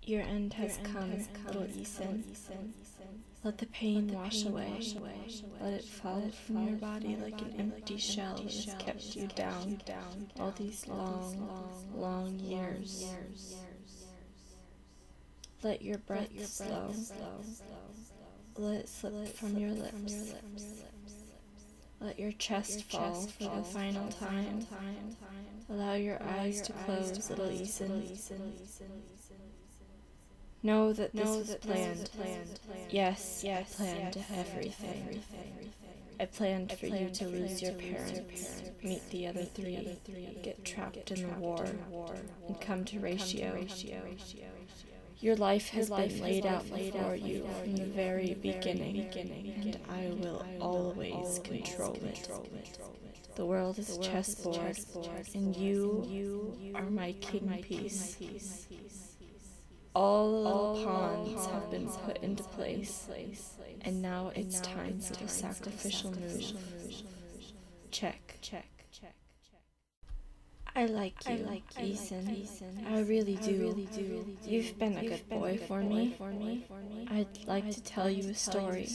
Your end has come, little Ethan. Let the pain wash away. Let it fall from your body like an empty shell that has kept you down all these long years. Let your breath slow. Let it slip from your lips. Let your chest fall for the final time. Allow your eyes to close, little Ethan. Know that this was planned. Yes, I planned everything. I planned for you to lose your parents, meet the other three, get trapped in the war, and come to Ratio. Your life has been laid out before you from the very beginning, and I will always control it. The world is a chessboard, and you are my king piece. All the little pawns have been put into place, and now it's time for the sacrificial move. Check. I like you, Ethan. I really do. You've been a good boy for me. I'd like to tell you a story.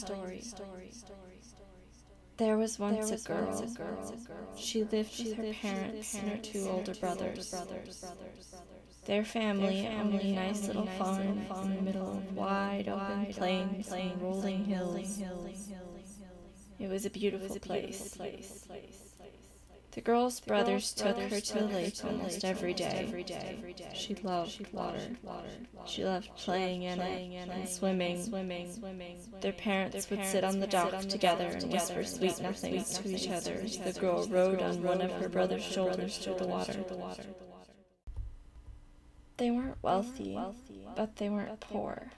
There was once a girl. She lived with her parents and her two older brothers. Their family owned a nice little farm in the middle of wide open plains and rolling hills. It was a beautiful place. The girl's brothers took her to the lake almost every day. She loved water. She loved playing in it and swimming. Their parents would sit on the dock together and whisper sweet nothings to each other as the girl rode on one of her brother's shoulders through the water. They weren't wealthy, but they weren't poor.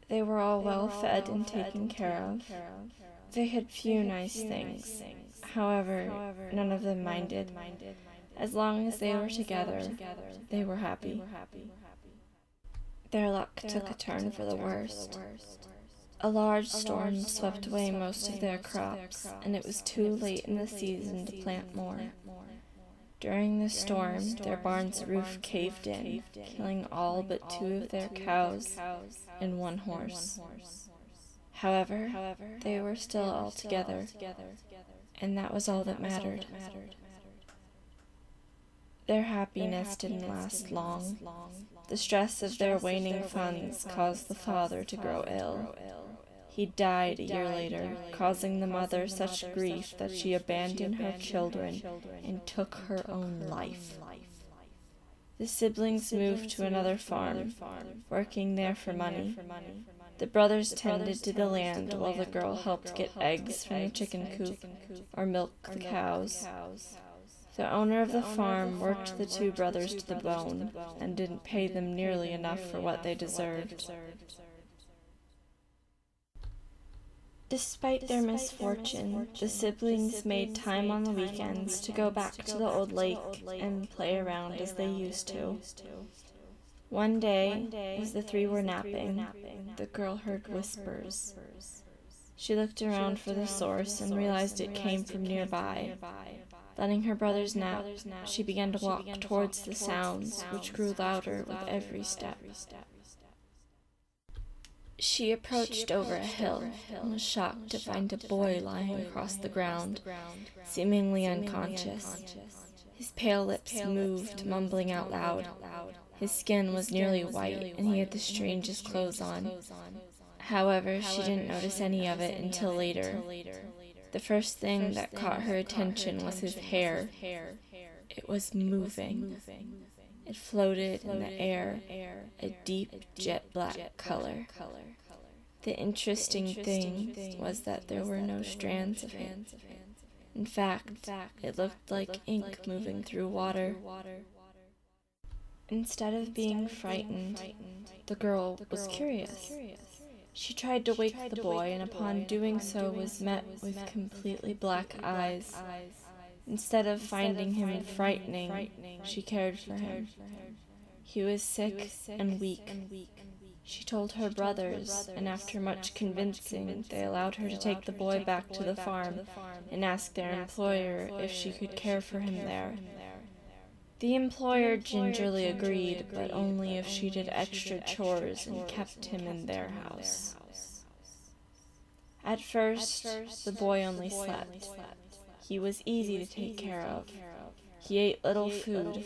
They were all well fed and taken care of. They had few nice things. However, none of them minded. As long as they were together, they were happy. Their luck took a turn for the worst. A large storm swept away most of their crops, and it was too late in the season to plant more. During the storm, their barn's roof caved in, killing all but 2 of their cows and 1 horse. However, they were still all together, and that was all that mattered. Their happiness didn't last long. The stress of their waning funds caused the father to grow ill. He died a year later, causing the mother such grief that she abandoned her children and took her own life. The siblings moved to another farm, working there for money. The brothers tended to the land while the girl helped get eggs from the chicken coop or milk the cows. The owner of the farm worked the 2 brothers to the bone and didn't pay them nearly enough for what they deserved. Despite their misfortune, the siblings made time on the weekends to go back to the old lake and play around as they used to. One day, as the 3 were napping, the girl heard whispers. She looked around for the source and realized it came from nearby. Letting her brothers nap, she began to walk towards the sounds, which grew louder with every step. She approached over a hill and was shocked to find a boy lying across the ground, seemingly unconscious. His pale lips moved, mumbling out loud. His skin was nearly white, and he had the strangest clothes on. However, she didn't notice any of it until later. The first thing that caught her attention was his hair. It was moving. It floated in the air, a deep jet black color. The interesting thing was that there were no strands of it. In fact, it looked like ink moving through water. Instead of being frightened, the girl was curious. She tried to wake the boy, and upon doing so was met with completely black eyes. Instead of finding him frightening, she cared for him. He was sick and weak. She told her brothers, and after much convincing, they allowed her to take the boy back to the farm and ask their employer if she could care for him there. The employer gingerly agreed, but only if she did extra chores and kept him in their house. At first, the boy only slept. He was easy to take care of. He ate little food,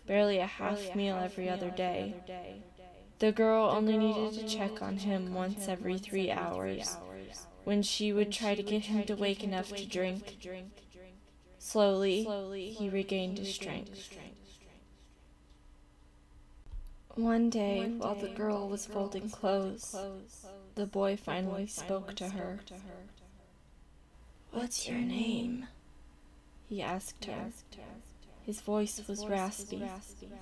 barely a half meal every other day. The girl only needed to check on him once every 3 hours, when she would try to get him to wake enough to drink. Slowly, he regained his strength. One day, while the girl was folding clothes, the boy finally spoke to her. "What's your name?" he asked her. His voice was raspy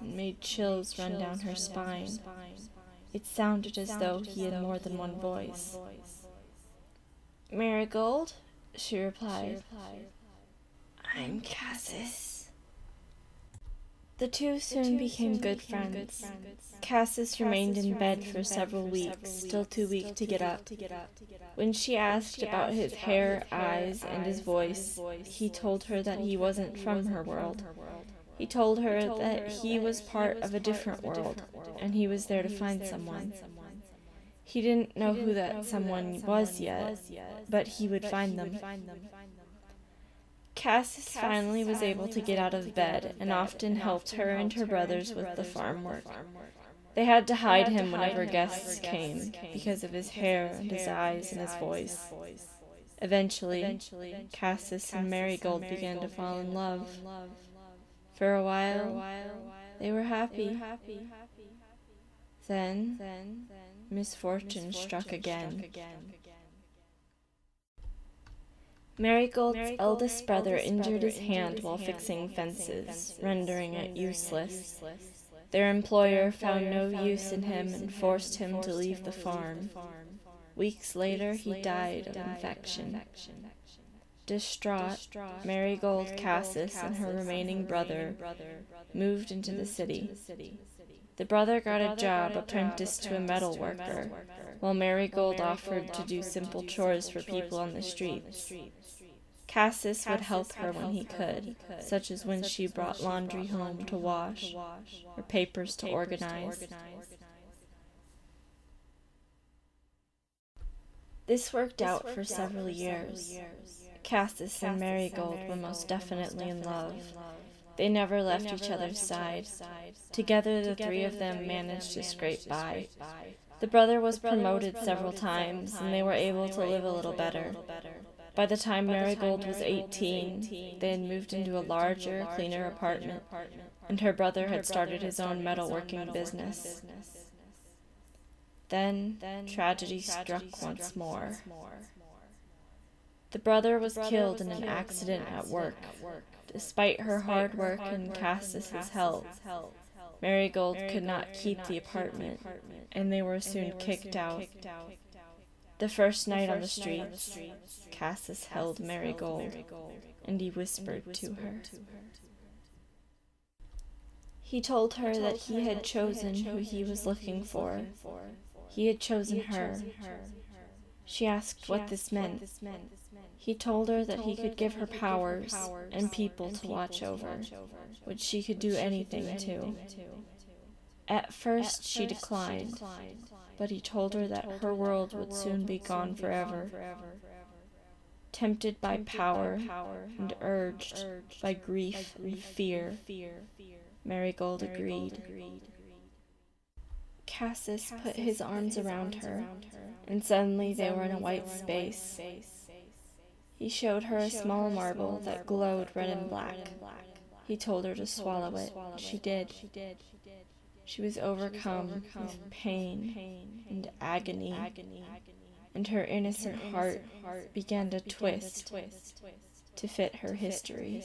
and made chills run down her spine. It sounded as though he had more than one voice. "Marigold," she replied. "I'm Cassis." The two soon became good friends. Cassis remained in bed for several weeks, still too weak to get up. When she asked about his hair, eyes, and his voice, he told her that he wasn't from her world. He told her that he was part of a different world, and he was there to find someone. He didn't know who that someone was yet, but he would find them. Cassis finally was able to get out of bed and often helped her and her brothers with the farm work. They had to hide him whenever guests came because of his hair and his eyes and his voice. Eventually, Cassis and Marigold began to fall in love. For a while, they were happy. Then, misfortune struck again. Marigold's eldest brother injured his hand while fixing fences, rendering it useless. Their employer found no use in him and forced him to leave the farm. Weeks later, he died of infection. Distraught, Marigold, Cassis, and her remaining brother moved into the city. The brother got a job apprenticed to a metal worker, while Marigold offered to do simple chores for people on the streets. Cassis would help her when he could, such as when she brought laundry home to wash or papers to organize. This worked out for several years. Cassis and Marigold were most definitely in love. They never left each other's side. Together, the three of them managed to scrape by. The brother was promoted several times, and they were able to live a little better. By the time Marigold was 18, they had moved into a larger, cleaner apartment, and her brother had started his own metalworking business. Then, tragedy struck once more. The brother was killed in an accident at work. Despite her hard work and Cassis's help, Marigold could not keep the apartment, and they were soon kicked out. The first night on the streets, Cassis held Marigold, and he whispered to her. He told her that he had chosen who he was looking for. He had chosen her. She asked what this meant. He told her that he could give her powers and people to watch over, which she could do anything to. At first she declined, but he told her that her world would soon be gone forever. Tempted by power and urged by grief and fear, Marigold agreed. Cassis put his arms around her, and suddenly they were in a white space. He showed her a small marble that glowed red and black. He told her to swallow it. She did. She was overcome with pain and agony, and her innocent heart began to twist to fit her history.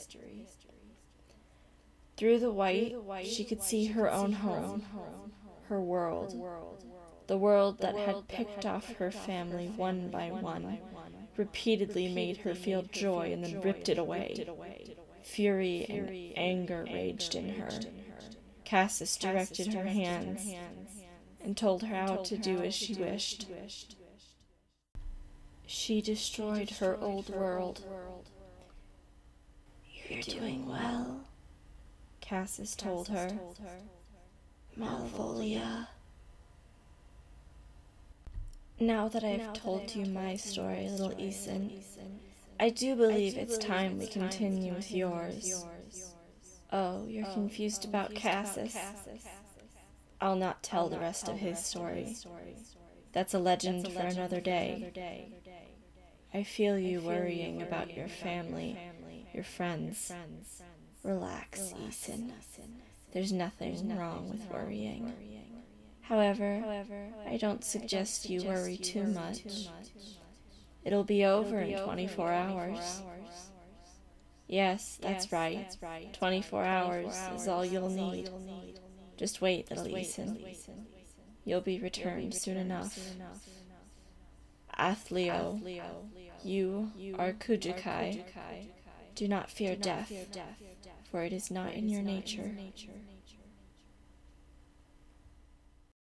Through the white, she could see her own home, her world, the world that had picked off her family one by one, repeatedly made her feel joy and then ripped it away. Fury and anger raged in her. Cassis directed her hands and told her how to do as she wished. She destroyed her old world. "You're doing well," Cassis told her. Malvolia. Now that I've told you my story, little Ethan, I do believe it's time we continue with yours. Oh, you're confused about Cassis? I'll not tell the rest of his story. That's a legend for another day. I feel you worrying about your family, your friends. Relax, Ethan. There's nothing wrong with worrying. However, I don't suggest you worry too much. It'll be over in 24 hours. Yes, that's right. 24 hours is all you'll need. Just wait, little Ethan. You'll be returned soon enough. Athleo, you are Kujikai. Do not fear death, for it is not in your nature.